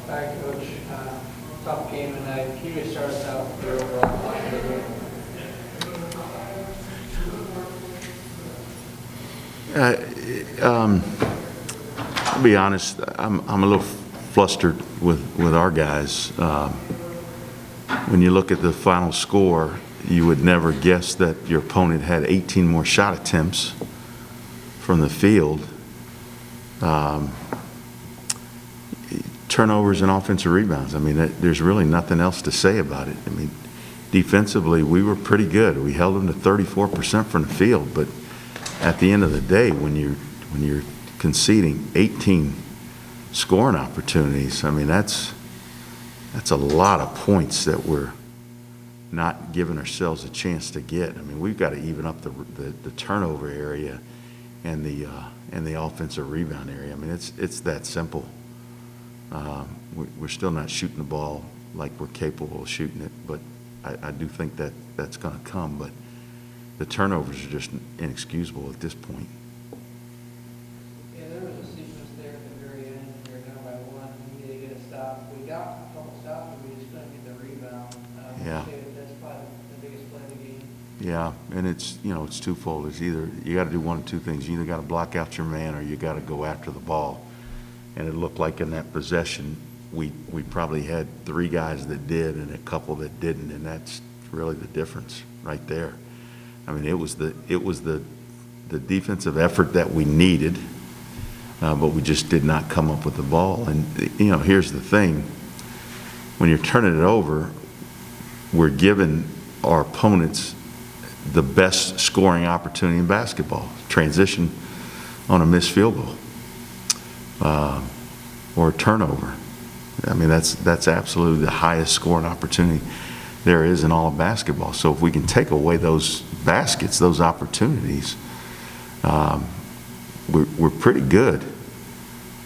Hi, Coach. Tough game tonight. Can you just start us out with your overall thoughts of the game? I'll be honest, I'm a little flustered with our guys. When you look at the final score, you would never guess that your opponent had 18 more shot attempts from the field. Turnovers and offensive rebounds. I mean, there's really nothing else to say about it. I mean, defensively, we were pretty good. We held them to 34% from the field, but at the end of the day, when you're conceding 18 scoring opportunities, I mean, that's a lot of points that we're not giving ourselves a chance to get. I mean, we've got to even up the turnover area and the offensive rebound area. I mean, it's that simple. We're still not shooting the ball like we're capable of shooting it, but I do think that's going to come. But the turnovers are just inexcusable at this point. Yeah, there was a sequence there at the very end. We were down by one. We needed to get a stop. We got a couple stops, but we just couldn't get the rebound. Yeah. That's probably the biggest play of the game. Yeah, and it's twofold. It's either you got to do one of two things. You either got to block out your man or you got to go after the ball. And it looked like in that possession, we probably had 3 guys that did and a couple that didn't, and that's really the difference right there. I mean, it was the defensive effort that we needed, but we just did not come up with the ball. And here's the thing: when you're turning it over, we're giving our opponents the best scoring opportunity in basketball. Transition on a missed field goal. Or a turnover. I mean, that's absolutely the highest scoring opportunity there is in all of basketball. So if we can take away those baskets, those opportunities, we're pretty good.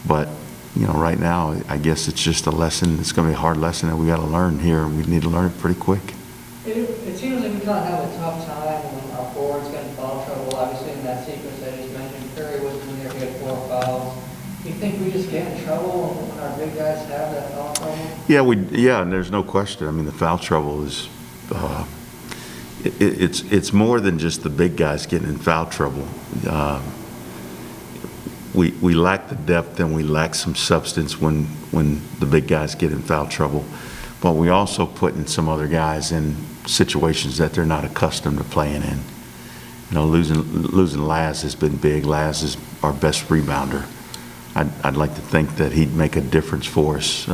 But right now, I guess it's just a lesson. It's going to be a hard lesson that we got to learn here, and we need to learn it pretty quick. It seems like we kind of have a tough time when our forwards get in foul trouble. Obviously, in that sequence I just mentioned, Perry wasn't in there. He had 4 fouls. You think we just get in trouble when our big guys have that foul trouble? Yeah, and there's no question. I mean, the foul trouble is it's more than just the big guys getting in foul trouble. We lack the depth and we lack some substance when the big guys get in foul trouble. But we also putting some other guys in situations that they're not accustomed to playing in. Losing Laz has been big. Laz is our best rebounder. I'd like to think that he'd make a difference for us.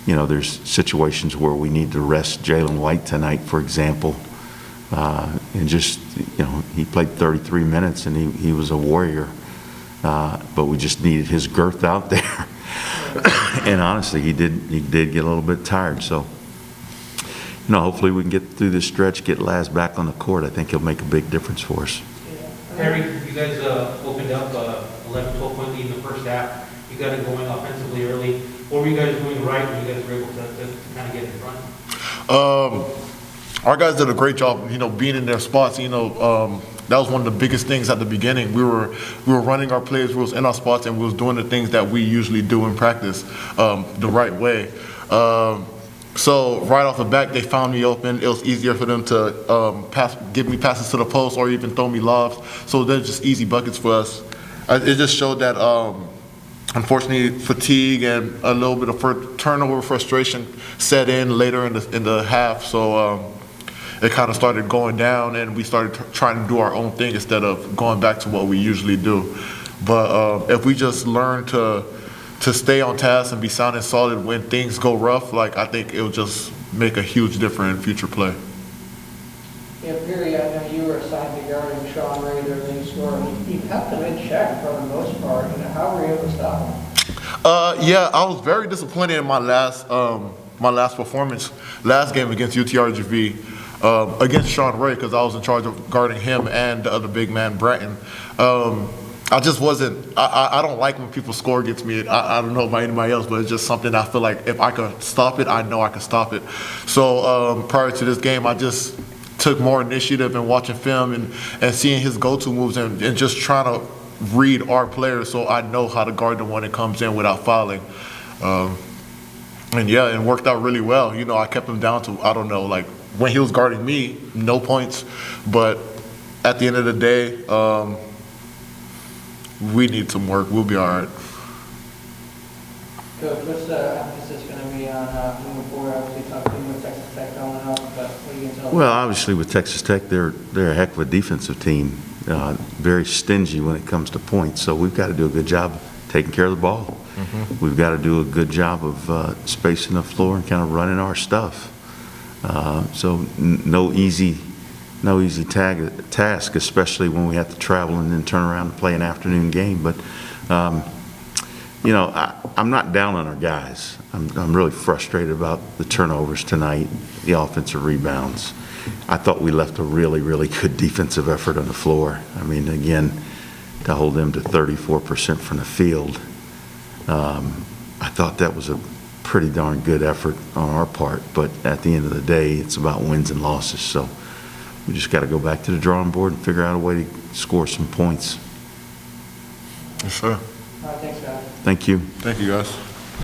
There's situations where we need to rest Jalen White tonight, for example, and just he played 33 minutes and he was a warrior, but we just needed his girth out there. And honestly, he did get a little bit tired. So hopefully we can get through this stretch, get Laz back on the court. I think he'll make a big difference for us. Perry, you guys opened up 11, 12 point lead in the first half. You got it going offensively early. What were you guys doing right when you guys were able to kind of get in front? Our guys did a great job, being in their spots. That was one of the biggest things at the beginning. We were running our plays, we was in our spots, and we was doing the things that we usually do in practice the right way. So right off the bat, they found me open. It was easier for them to give me passes to the post or even throw me lobs. So they're just easy buckets for us. It just showed that, unfortunately, fatigue and a little bit of turnover frustration set in later in the half. So it kind of started going down, and we started trying to do our own thing instead of going back to what we usually do. But if we just learn to stay on task and be sound and solid when things go rough, I think it'll just make a huge difference in future play. Yeah, Perry, I know you were assigned to guarding Sean Ray, their leading scorer. You kept him in check for the most part. How were you able to stop him? Yeah, I was very disappointed in my last performance, last game against UTRGV, against Sean Ray, because I was in charge of guarding him and the other big man, Bratton. I just wasn't, I don't like when people score against me. I don't know about anybody else, but it's just something I feel like if I can stop it, I know I can stop it. So prior to this game, I just took more initiative in watching film and seeing his go-to moves and just trying to read our players so I know how to guard them when it comes in without fouling. And yeah, it worked out really well. You know, I kept him down to, I don't know, like when he was guarding me, no points. But at the end of the day, we need some work. We'll be all right. Coach, what's the emphasis going to be on moving forward? Obviously, talking with Texas Tech going up, but what are you going to tell us? Well, obviously with Texas Tech, they're a heck of a defensive team, very stingy when it comes to points. So we've got to do a good job taking care of the ball. We've got to do a good job of spacing the floor and kind of running our stuff. So no easy task, especially when we have to travel and then turn around and play an afternoon game. But you know, I'm not down on our guys. I'm really frustrated about the turnovers tonight, the offensive rebounds. I thought we left a really, really good defensive effort on the floor. I mean, again, to hold them to 34% from the field, I thought that was a pretty darn good effort on our part. But at the end of the day, it's about wins and losses. So we just got to go back to the drawing board and figure out a way to score some points. Yes, sir. All right, thanks, guys. Thank you. Thank you, guys.